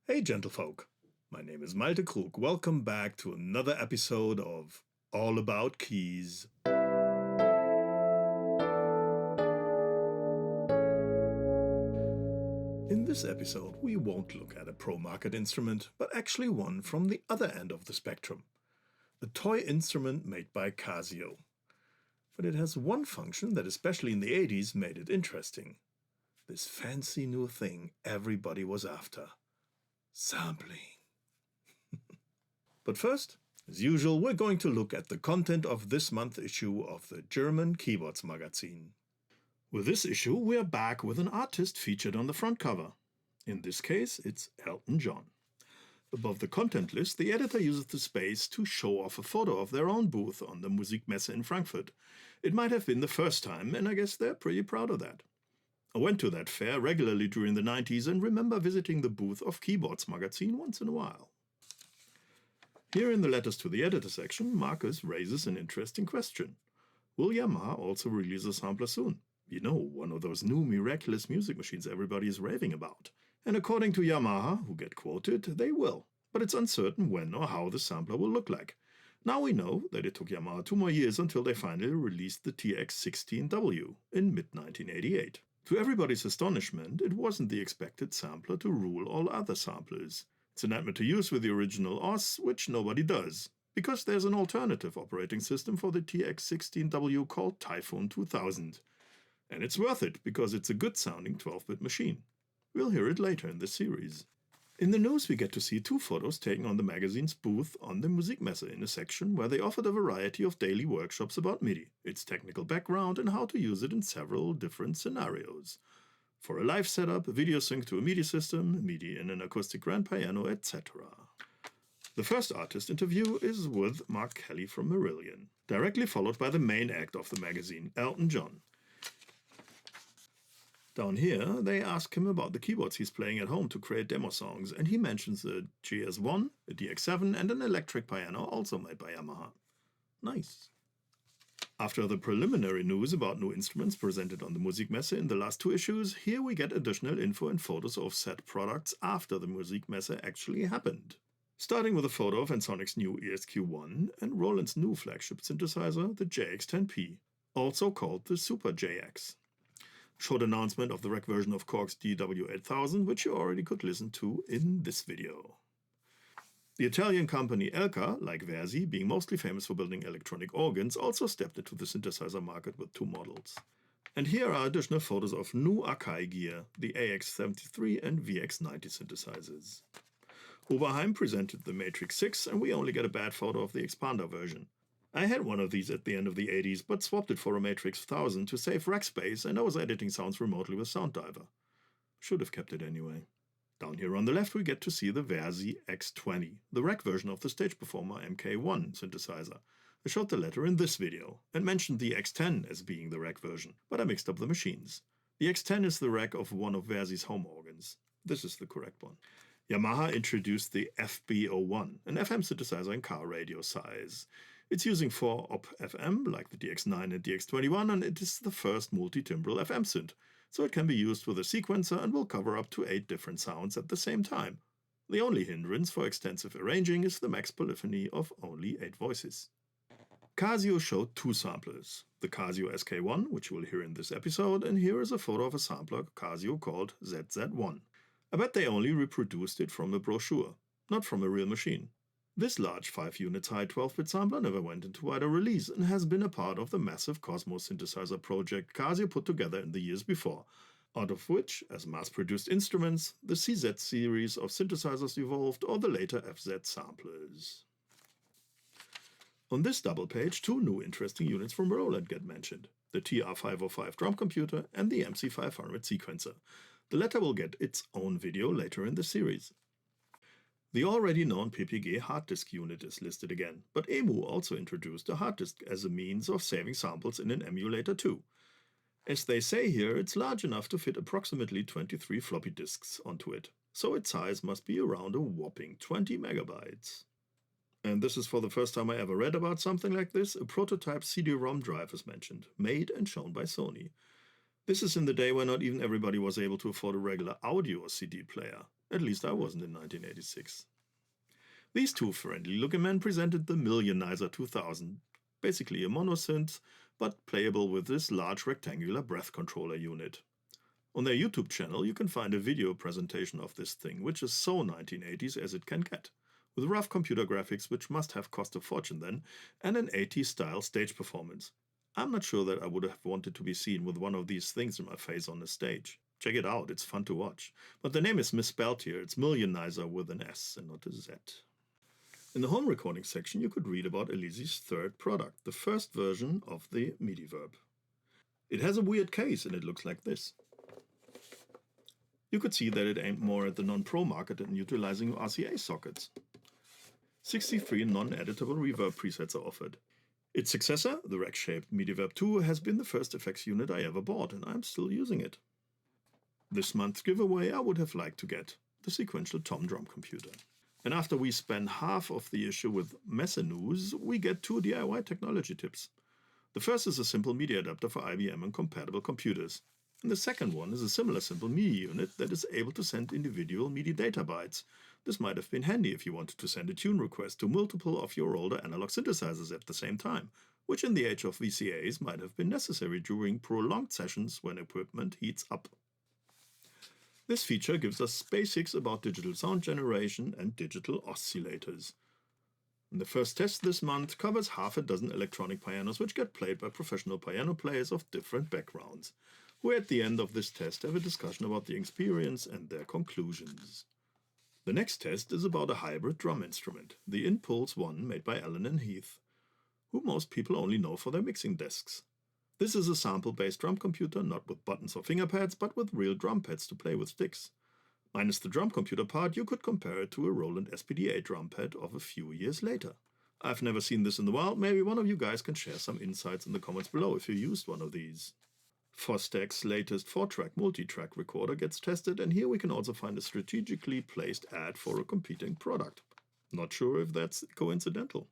Hey gentlefolk, my name is Malte Krug. Welcome back to another episode of All About Keys. In this episode we won't look at a pro-market instrument, but actually one from the other end of the spectrum. A toy instrument made by Casio. But it has one function that especially in the 80s made it interesting. This fancy new thing everybody was after. Sampling. But first, as usual, we're going to look at the content of this month's issue of the German Keyboards magazine. With this issue, we are back with an artist featured on the front cover. In this case, it's Elton John. Above the content list, the editor uses the space to show off a photo of their own booth on the Musikmesse in Frankfurt. It might have been the first time, and I guess they're pretty proud of that. I went to that fair regularly during the 90s and remember visiting the booth of Keyboards magazine once in a while. Here in the letters to the editor section, Marcus raises an interesting question. Will Yamaha also release a sampler soon? You know, one of those new miraculous music machines everybody is raving about. And according to Yamaha, who get quoted, they will. But it's uncertain when or how the sampler will look like. Now we know that it took Yamaha 2 more years until they finally released the TX16W in mid-1988. To everybody's astonishment, it wasn't the expected sampler to rule all other samplers. It's a nightmare to use with the original OS, which nobody does, because there's an alternative operating system for the TX16W called Typhoon 2000. And it's worth it, because it's a good-sounding 12-bit machine. We'll hear it later in this series. In the news we get to see 2 photos taken on the magazine's booth on the Musikmesse in a section where they offered a variety of daily workshops about MIDI, its technical background and how to use it in several different scenarios. For a live setup, a video sync to a MIDI system, MIDI in an acoustic grand piano, etc. The first artist interview is with Mark Kelly from Marillion, directly followed by the main act of the magazine, Elton John. Down here, they ask him about the keyboards he's playing at home to create demo songs, and he mentions a GS1, a DX7 and an electric piano also made by Yamaha. Nice. After the preliminary news about new instruments presented on the Musikmesse in the last 2 issues, here we get additional info and photos of said products after the Musikmesse actually happened. Starting with a photo of Ensonic's new ESQ1 and Roland's new flagship synthesizer, the JX10P, also called the Super JX. Short announcement of the rack version of Korg's DW8000, which you already could listen to in this video. The Italian company Elka, like Versi, being mostly famous for building electronic organs, also stepped into the synthesizer market with 2 models. And here are additional photos of new Akai gear, the AX73 and VX90 synthesizers. Oberheim presented the Matrix 6, and we only get a bad photo of the expander version. I had one of these at the end of the 80s, but swapped it for a Matrix 1000 to save rack space, and I was editing sounds remotely with SoundDiver. Should have kept it anyway. Down here on the left we get to see the Versi X20, the rack version of the Stage Performer MK1 synthesizer. I showed the latter in this video, and mentioned the X10 as being the rack version, but I mixed up the machines. The X10 is the rack of one of Versi's home organs. This is the correct one. Yamaha introduced the FB01, an FM synthesizer in car radio size. It's using 4 op FM, like the DX9 and DX21, and it is the first multi-timbral FM synth, so it can be used with a sequencer and will cover up to 8 different sounds at the same time. The only hindrance for extensive arranging is the max polyphony of only 8 voices. Casio showed 2 samplers, the Casio SK1, which you will hear in this episode, and here is a photo of a sampler Casio called ZZ1. I bet they only reproduced it from a brochure, not from a real machine. This large 5 units high 12-bit sampler never went into wider release and has been a part of the massive Cosmos synthesizer project Casio put together in the years before, out of which, as mass-produced instruments, the CZ series of synthesizers evolved or the later FZ samplers. On this double page, 2 new interesting units from Roland get mentioned, the TR505 drum computer and the MC500 sequencer. The latter will get its own video later in the series. The already known PPG hard disk unit is listed again, but EMU also introduced a hard disk as a means of saving samples in an emulator too. As they say here, it's large enough to fit approximately 23 floppy disks onto it, so its size must be around a whopping 20 megabytes. And this is for the first time I ever read about something like this. A prototype CD-ROM drive is mentioned, made and shown by Sony. This is in the day when not even everybody was able to afford a regular audio or CD player. At least I wasn't in 1986. These two friendly-looking men presented the Millionizer 2000, basically a monosynth, but playable with this large rectangular breath controller unit. On their YouTube channel you can find a video presentation of this thing, which is so 1980s as it can get, with rough computer graphics which must have cost a fortune then, and an 80s style stage performance. I'm not sure that I would have wanted to be seen with one of these things in my face on the stage. Check it out, it's fun to watch. But the name is misspelled here, it's Millionizer with an S and not a Z. In the home recording section you could read about Elise's third product, the first version of the MIDI Verb. It has a weird case and it looks like this. You could see that it aimed more at the non-pro market and utilizing RCA sockets. 63 non-editable reverb presets are offered. Its successor, the rack-shaped MIDI Verb 2, has been the first effects unit I ever bought, and I'm still using it. This month's giveaway I would have liked to get the sequential Tom drum computer. And after we spend half of the issue with messe news, we get 2 DIY technology tips. The first is a simple MIDI adapter for IBM and compatible computers. And the second one is a similar simple MIDI unit that is able to send individual MIDI data bytes. This might have been handy if you wanted to send a tune request to multiple of your older analog synthesizers at the same time, which in the age of VCAs might have been necessary during prolonged sessions when equipment heats up. This feature gives us basics about digital sound generation and digital oscillators. And the first test this month covers half a dozen electronic pianos which get played by professional piano players of different backgrounds, who at the end of this test have a discussion about the experience and their conclusions. The next test is about a hybrid drum instrument, the Impulse 1 made by Allen and Heath, who most people only know for their mixing desks. This is a sample-based drum computer, not with buttons or fingerpads, but with real drum pads to play with sticks. Minus the drum computer part, you could compare it to a Roland SPD-8 drum pad of a few years later. I've never seen this in the wild, maybe one of you guys can share some insights in the comments below if you used one of these. Fostech's latest 4-track multi-track recorder gets tested, and here we can also find a strategically placed ad for a competing product. Not sure if that's coincidental.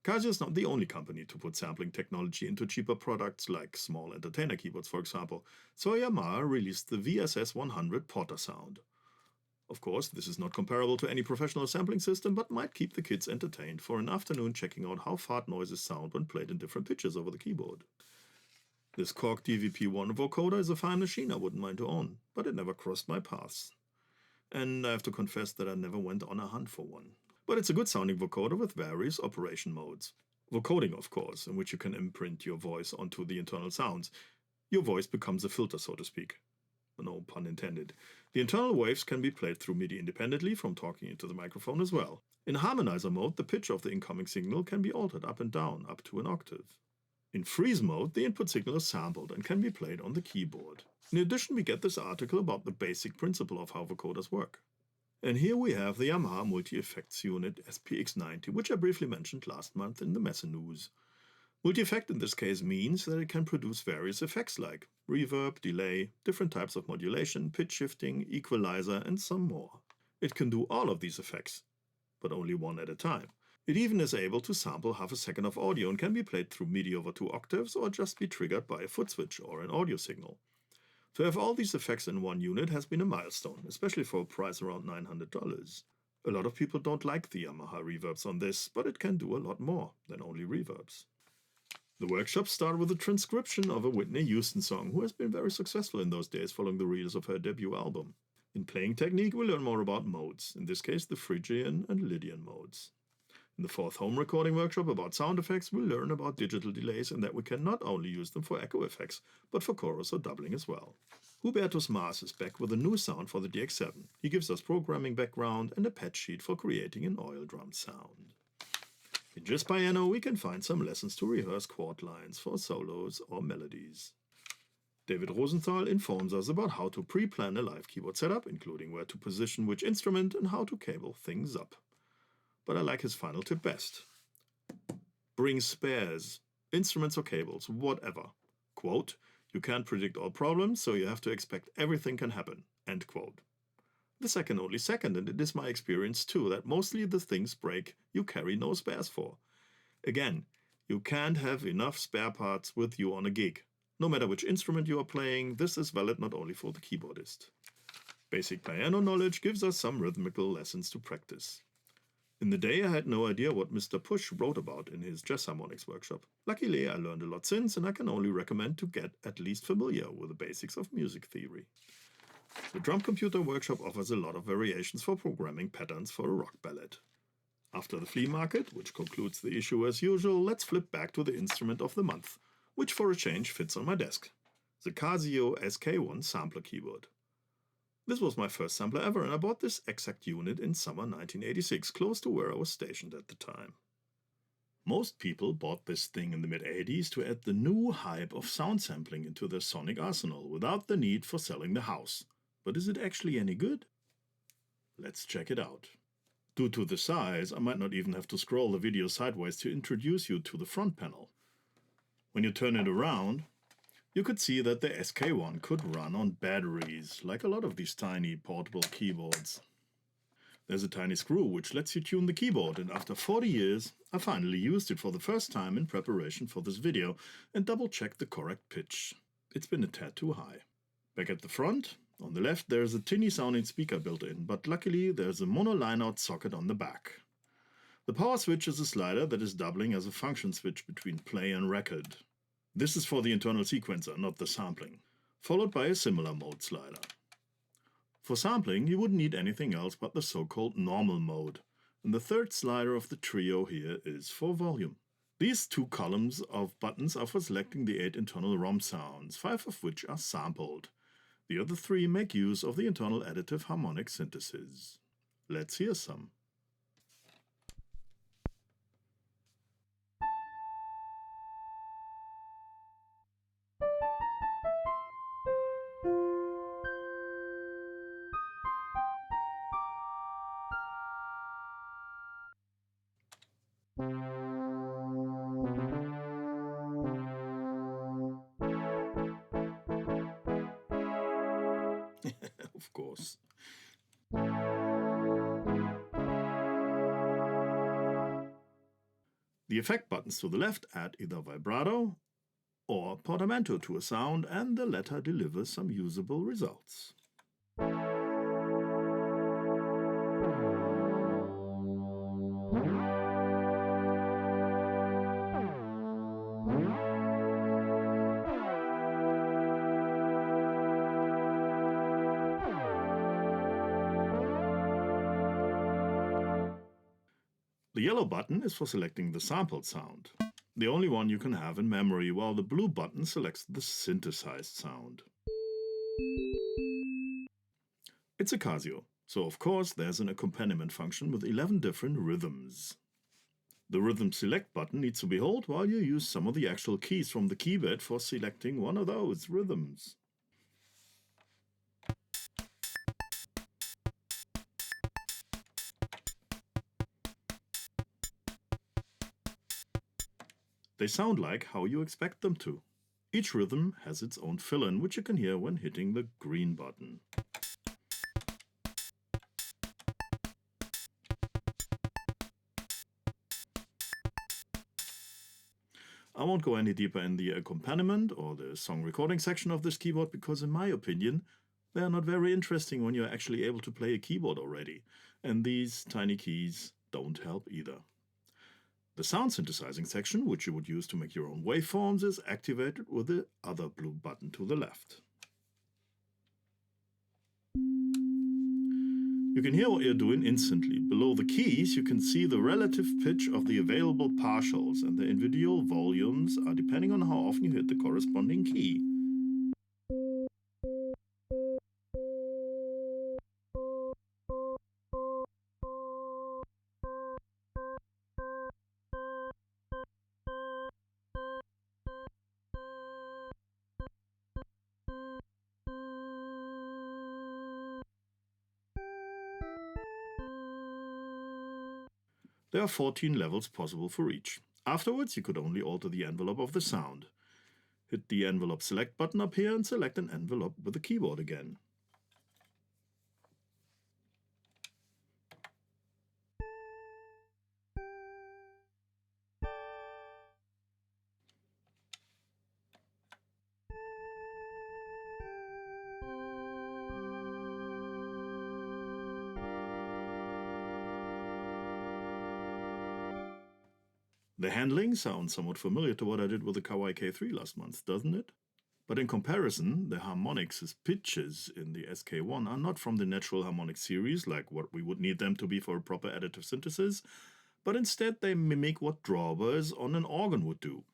Casio is not the only company to put sampling technology into cheaper products like small entertainer keyboards, for example, so Yamaha released the VSS 100 Porter sound. Of course, this is not comparable to any professional sampling system, but might keep the kids entertained for an afternoon checking out how fart noises sound when played in different pitches over the keyboard. This Korg DVP-1 vocoder is a fine machine I wouldn't mind to own, but it never crossed my paths. And I have to confess that I never went on a hunt for one. But it's a good sounding vocoder with various operation modes. Vocoding, of course, in which you can imprint your voice onto the internal sounds. Your voice becomes a filter, so to speak. No pun intended. The internal waves can be played through MIDI independently from talking into the microphone as well. In harmonizer mode, the pitch of the incoming signal can be altered up and down, up to an octave. In freeze mode, the input signal is sampled and can be played on the keyboard. In addition, we get this article about the basic principle of how vocoders work. And here we have the Yamaha Multi-Effects unit SPX90, which I briefly mentioned last month in the messe news. Multi-effect in this case means that it can produce various effects like reverb, delay, different types of modulation, pitch shifting, equalizer, and some more. It can do all of these effects, but only one at a time. It even is able to sample half a second of audio and can be played through MIDI over 2 octaves or just be triggered by a foot switch or an audio signal. To have all these effects in one unit has been a milestone, especially for a price around $900. A lot of people don't like the Yamaha reverbs on this, but it can do a lot more than only reverbs. The workshop started with a transcription of a Whitney Houston song, who has been very successful in those days following the release of her debut album. In playing technique, we learn more about modes, in this case the Phrygian and Lydian modes. In the 4th home recording workshop about sound effects, we'll learn about digital delays and that we can not only use them for echo effects, but for chorus or doubling as well. Hubertus Maas is back with a new sound for the DX7. He gives us programming background and a patch sheet for creating an oil drum sound. In Just Piano, we can find some lessons to rehearse chord lines for solos or melodies. David Rosenthal informs us about how to pre-plan a live keyboard setup, including where to position which instrument and how to cable things up. But I like his final tip best. Bring spares, instruments or cables, whatever. Quote, "You can't predict all problems, so you have to expect everything can happen." End quote. This I can only second, and it is my experience too, that mostly the things break you carry no spares for. Again, you can't have enough spare parts with you on a gig. No matter which instrument you are playing, this is valid not only for the keyboardist. Basic piano knowledge gives us some rhythmical lessons to practice. In the day I had no idea what Mr. Push wrote about in his jazz harmonics workshop. Luckily I learned a lot since, and I can only recommend to get at least familiar with the basics of music theory. The Drum Computer Workshop offers a lot of variations for programming patterns for a rock ballad. After the flea market, which concludes the issue as usual, let's flip back to the instrument of the month, which for a change fits on my desk. The Casio SK1 Sampling Keyboard. This was my first sampler ever, and I bought this exact unit in summer 1986, close to where I was stationed at the time. Most people bought this thing in the mid-80s to add the new hype of sound sampling into their sonic arsenal, without the need for selling the house. But is it actually any good? Let's check it out. Due to the size, I might not even have to scroll the video sideways to introduce you to the front panel. When you turn it around, you could see that the SK1 could run on batteries, like a lot of these tiny portable keyboards. There's a tiny screw which lets you tune the keyboard, and after 40 years, I finally used it for the first time in preparation for this video and double-checked the correct pitch. It's been a tad too high. Back at the front, on the left there's a tinny sounding speaker built in, but luckily there's a mono line-out socket on the back. The power switch is a slider that is doubling as a function switch between play and record. This is for the internal sequencer, not the sampling, followed by a similar mode slider. For sampling, you wouldn't need anything else but the so-called normal mode, and the third slider of the trio here is for volume. These two columns of buttons are for selecting the 8 internal ROM sounds, 5 of which are sampled. The other 3 make use of the internal additive harmonic synthesis. Let's hear some. Of course. The effect buttons to the left add either vibrato or portamento to a sound, and the latter delivers some usable results. The yellow button is for selecting the sampled sound, the only one you can have in memory, while the blue button selects the synthesized sound. It's a Casio, so of course there's an accompaniment function with 11 different rhythms. The rhythm select button needs to be held while you use some of the actual keys from the keyboard for selecting one of those rhythms. They sound like how you expect them to. Each rhythm has its own fill-in, which you can hear when hitting the green button. I won't go any deeper in the accompaniment or the song recording section of this keyboard because, in my opinion, they are not very interesting when you're actually able to play a keyboard already, and these tiny keys don't help either. The sound synthesizing section, which you would use to make your own waveforms, is activated with the other blue button to the left. You can hear what you're doing instantly. Below the keys, you can see the relative pitch of the available partials, and the individual volumes are depending on how often you hit the corresponding key. There are 14 levels possible for each. Afterwards, you could only alter the envelope of the sound. Hit the envelope select button up here and select an envelope with the keyboard again. The handling sounds somewhat familiar to what I did with the Kawai K3 last month, doesn't it? But in comparison, the harmonics' pitches in the SK1 are not from the natural harmonic series, like what we would need them to be for a proper additive synthesis, but instead they mimic what drawbars on an organ would do.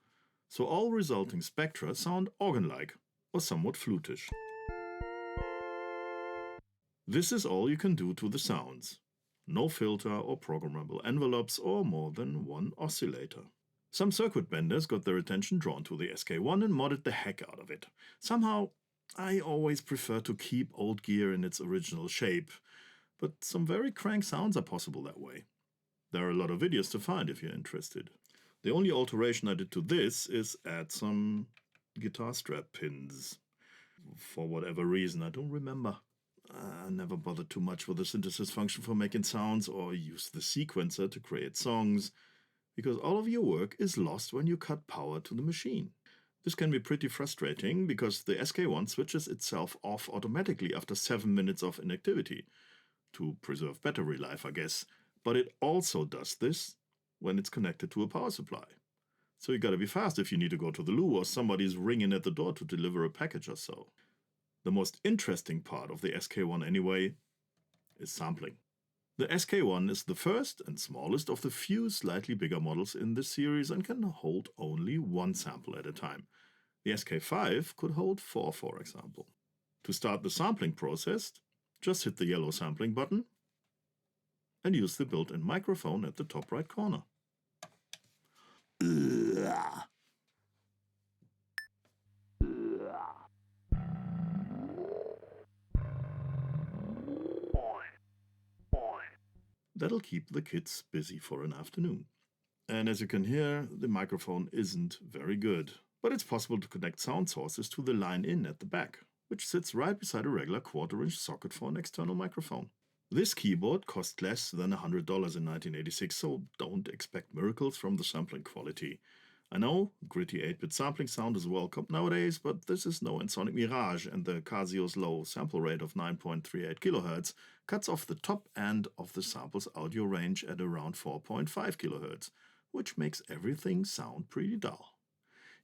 So all resulting spectra sound organ-like, or somewhat flutish. This is all you can do to the sounds. No filter or programmable envelopes or more than one oscillator. Some circuit benders got their attention drawn to the SK1 and modded the heck out of it. Somehow, I always prefer to keep old gear in its original shape, but some very crank sounds are possible that way. There are a lot of videos to find if you're interested. The only alteration I did to this is add some guitar strap pins. For whatever reason, I don't remember. I never bothered too much with the synthesis function for making sounds or use the sequencer to create songs, because all of your work is lost when you cut power to the machine. This can be pretty frustrating because the SK1 switches itself off automatically after 7 minutes of inactivity, to preserve battery life, I guess, but it also does this when it's connected to a power supply. So you gotta be fast if you need to go to the loo or somebody's ringing at the door to deliver a package or so. The most interesting part of the SK1 anyway is sampling. The SK1 is the first and smallest of the few slightly bigger models in this series and can hold only one sample at a time. The SK5 could hold 4, for example. To start the sampling process, just hit the yellow sampling button and use the built-in microphone at the top right corner. That'll keep the kids busy for an afternoon. And as you can hear, the microphone isn't very good, but it's possible to connect sound sources to the line-in at the back, which sits right beside a regular 1/4-inch socket for an external microphone. This keyboard cost less than $100 in 1986, so don't expect miracles from the sampling quality. I know, gritty 8-bit sampling sound is welcome nowadays, but this is no Ensoniq Mirage, and the Casio's low sample rate of 9.38 kHz cuts off the top end of the sample's audio range at around 4.5 kHz, which makes everything sound pretty dull.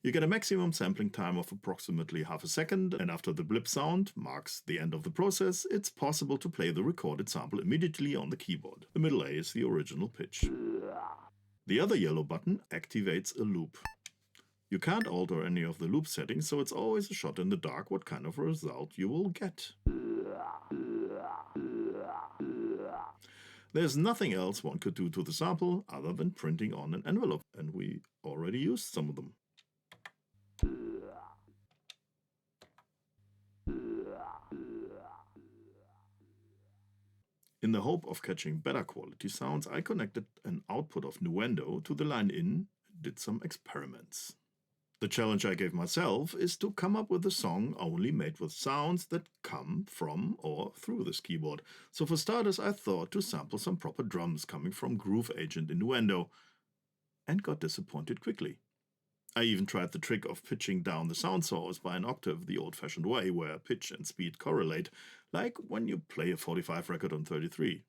You get a maximum sampling time of approximately half a second, and after the blip sound marks the end of the process, it's possible to play the recorded sample immediately on the keyboard. The middle A is the original pitch. The other yellow button activates a loop. You can't alter any of the loop settings, so it's always a shot in the dark what kind of result you will get. There's nothing else one could do to the sample other than printing on an envelope, and we already used some of them. In the hope of catching better quality sounds, I connected an output of Nuendo to the line-in and did some experiments. The challenge I gave myself is to come up with a song only made with sounds that come from or through this keyboard. So for starters, I thought to sample some proper drums coming from Groove Agent in Nuendo, and got disappointed quickly. I even tried the trick of pitching down the sound source by an octave the old-fashioned way, where pitch and speed correlate, like when you play a 45 record on 33.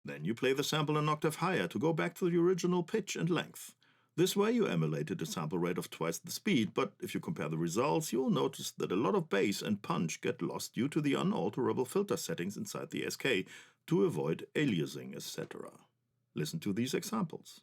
Then you play the sample an octave higher to go back to the original pitch and length. This way you emulated a sample rate of twice the speed, but if you compare the results, you'll notice that a lot of bass and punch get lost due to the unalterable filter settings inside the SK to avoid aliasing, etc. Listen to these examples.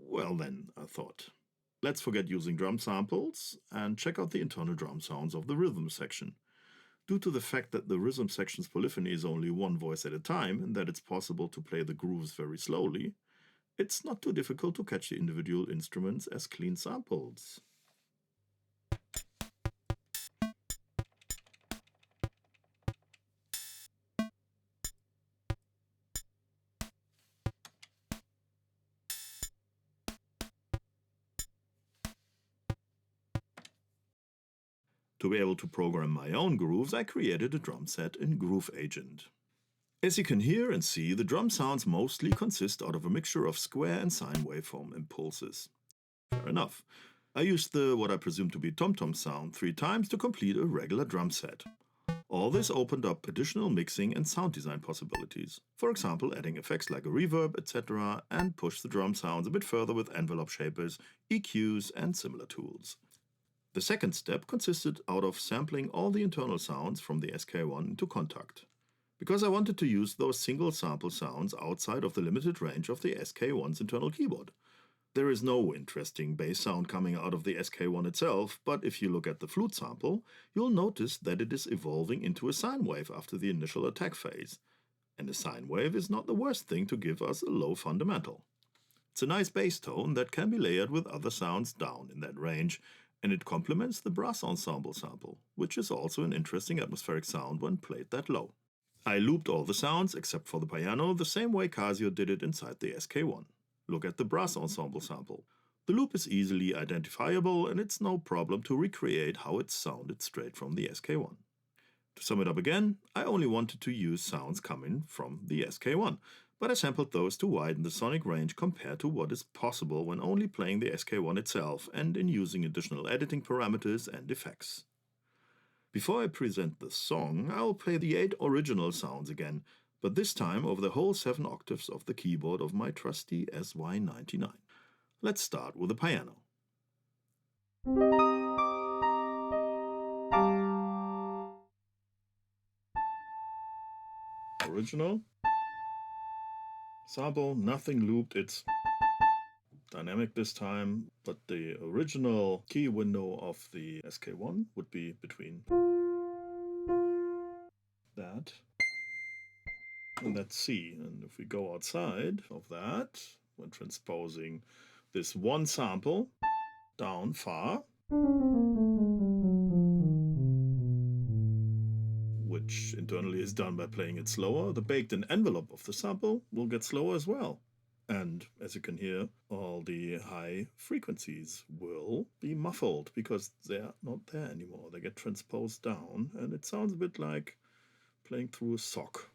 Well then, I thought, let's forget using drum samples and check out the internal drum sounds of the rhythm section. Due to the fact that the rhythm section's polyphony is only one voice at a time and that it's possible to play the grooves very slowly, it's not too difficult to catch the individual instruments as clean samples. To be able to program my own grooves, I created a drum set in Groove Agent. As you can hear and see, the drum sounds mostly consist out of a mixture of square and sine waveform impulses. Fair enough. I used the what I presume to be tom-tom sound 3 times to complete a regular drum set. All this opened up additional mixing and sound design possibilities. For example, adding effects like a reverb, etc., and push the drum sounds a bit further with envelope shapers, EQs, and similar tools. The second step consisted out of sampling all the internal sounds from the SK1 into Kontakt, because I wanted to use those single sample sounds outside of the limited range of the SK1's internal keyboard. There is no interesting bass sound coming out of the SK1 itself, but if you look at the flute sample, you'll notice that it is evolving into a sine wave after the initial attack phase. And a sine wave is not the worst thing to give us a low fundamental. It's a nice bass tone that can be layered with other sounds down in that range, and it complements the brass ensemble sample, which is also an interesting atmospheric sound when played that low. I looped all the sounds, except for the piano, the same way Casio did it inside the SK1. Look at the brass ensemble sample. The loop is easily identifiable, and it's no problem to recreate how it sounded straight from the SK1. To sum it up again, I only wanted to use sounds coming from the SK1, but I sampled those to widen the sonic range compared to what is possible when only playing the SK1 itself and in using additional editing parameters and effects. Before I present the song, I'll play the 8 original sounds again, but this time over the whole 7 octaves of the keyboard of my trusty SY99. Let's start with the piano. Original. Sample, nothing looped, it's dynamic this time, but the original key window of the SK1 would be between that and that's C. And if we go outside of that, when transposing this one sample down far, which internally is done by playing it slower, the baked-in envelope of the sample will get slower as well. And as you can hear, all the high frequencies will be muffled because they're not there anymore. They get transposed down, and it sounds a bit like playing through a sock.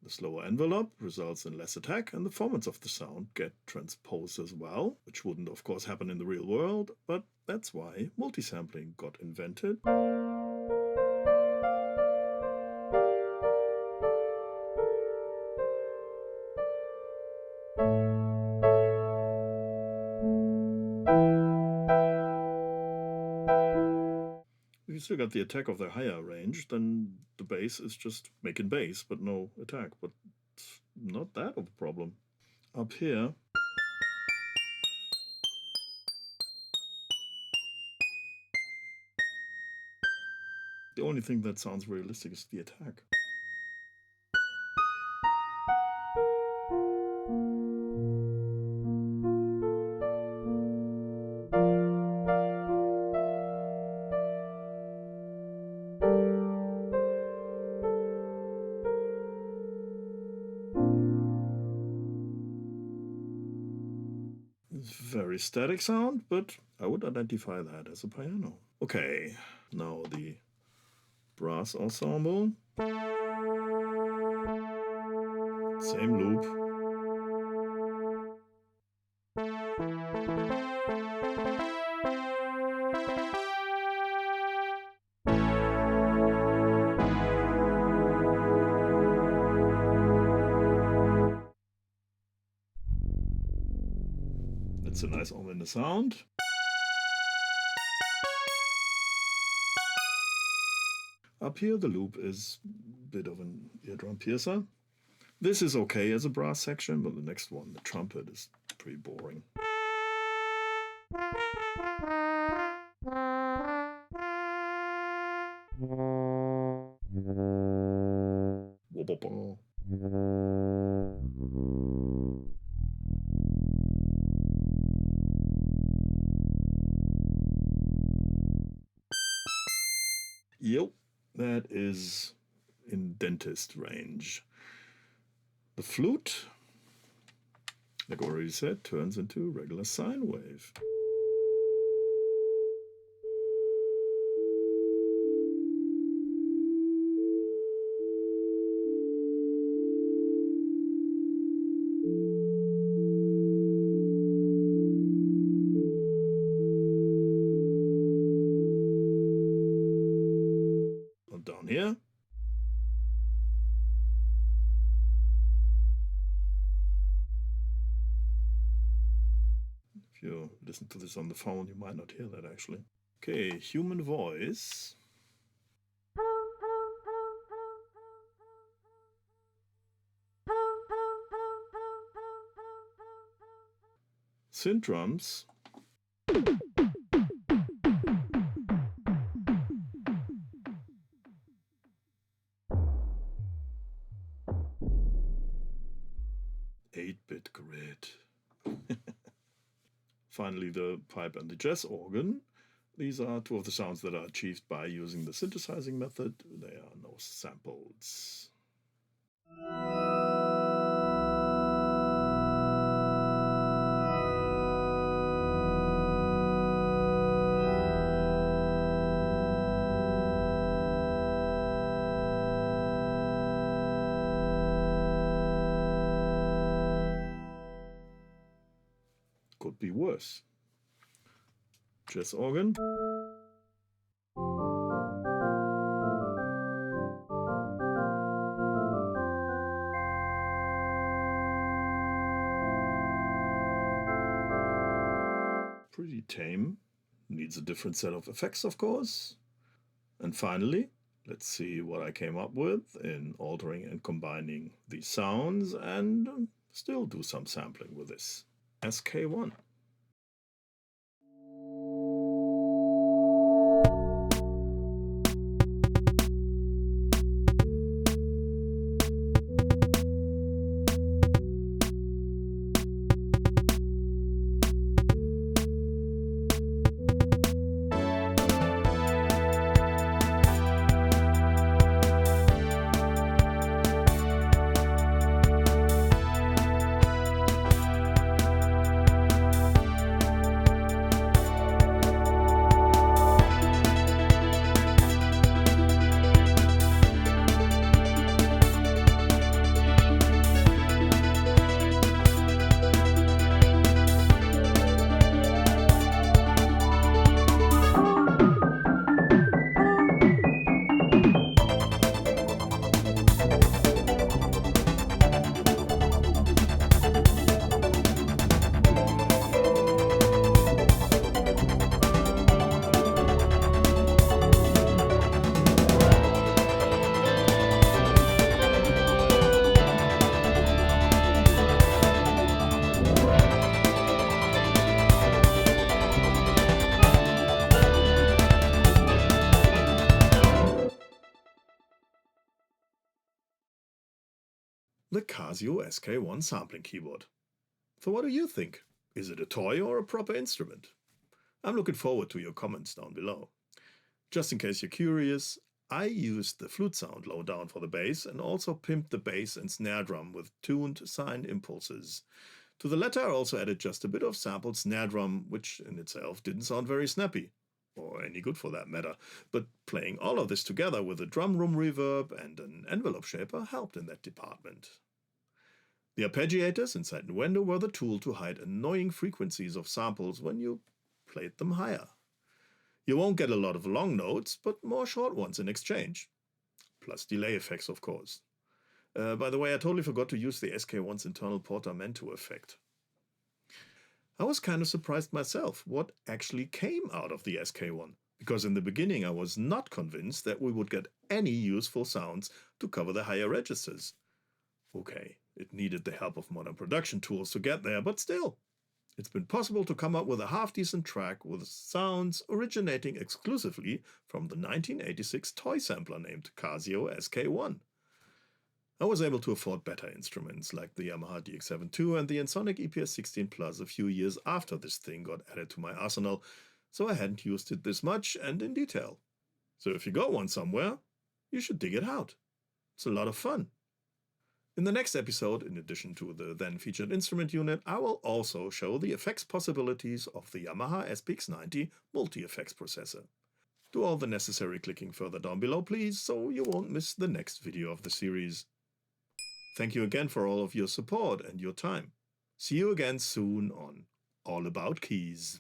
The slower envelope results in less attack, and the formats of the sound get transposed as well, which wouldn't of course happen in the real world, but that's why multisampling got invented. If you still got the attack of the higher range, then the bass is just making bass, but no attack. But it's not that of a problem. Up here, the only thing that sounds realistic is the attack. It's very static sound, but I would identify that as a piano. Okay, now the brass ensemble. Same loop. That's a nice ominous sound. Up here the loop is a bit of an eardrum piercer. This is okay as a brass section, but the next one, the trumpet, is pretty boring. Yep, that is in dentist range. The flute, like already said, turns into regular sine wave. And down here. If you listen to this on the phone, you might not hear that actually. Okay, human voice. Synth drums. Eight-bit grid. Finally, the pipe and the jazz organ. These are two of the sounds that are achieved by using the synthesizing method. They are no samples. Could be worse. Jazz organ. Pretty tame. Needs a different set of effects, of course. And finally, let's see what I came up with in altering and combining these sounds and still do some sampling with this SK1. The Casio SK1 Sampling Keyboard. So what do you think? Is it a toy or a proper instrument? I'm looking forward to your comments down below. Just in case you're curious, I used the flute sound low down for the bass and also pimped the bass and snare drum with tuned sine impulses. To the latter I also added just a bit of sampled snare drum, which in itself didn't sound very snappy, or any good for that matter, but playing all of this together with a drum room reverb and an envelope shaper helped in that department. The arpeggiators inside Nuendo were the tool to hide annoying frequencies of samples when you played them higher. You won't get a lot of long notes, but more short ones in exchange. Plus delay effects, of course. By the way, I totally forgot to use the SK1's internal portamento effect. I was kind of surprised myself what actually came out of the SK1, because in the beginning I was not convinced that we would get any useful sounds to cover the higher registers. Okay, it needed the help of modern production tools to get there, but still, it's been possible to come up with a half-decent track with sounds originating exclusively from the 1986 toy sampler named Casio SK1. I was able to afford better instruments like the Yamaha DX7 II and the Ensoniq EP.17 Plus a few years after this thing got added to my arsenal, so I hadn't used it this much and in detail. So if you got one somewhere, you should dig it out. It's a lot of fun. In the next episode, in addition to the then featured instrument unit, I will also show the effects possibilities of the Yamaha SPX90 multi-effects processor. Do all the necessary clicking further down below, please, so you won't miss the next video of the series. Thank you again for all of your support and your time. See you again soon on All About Keys.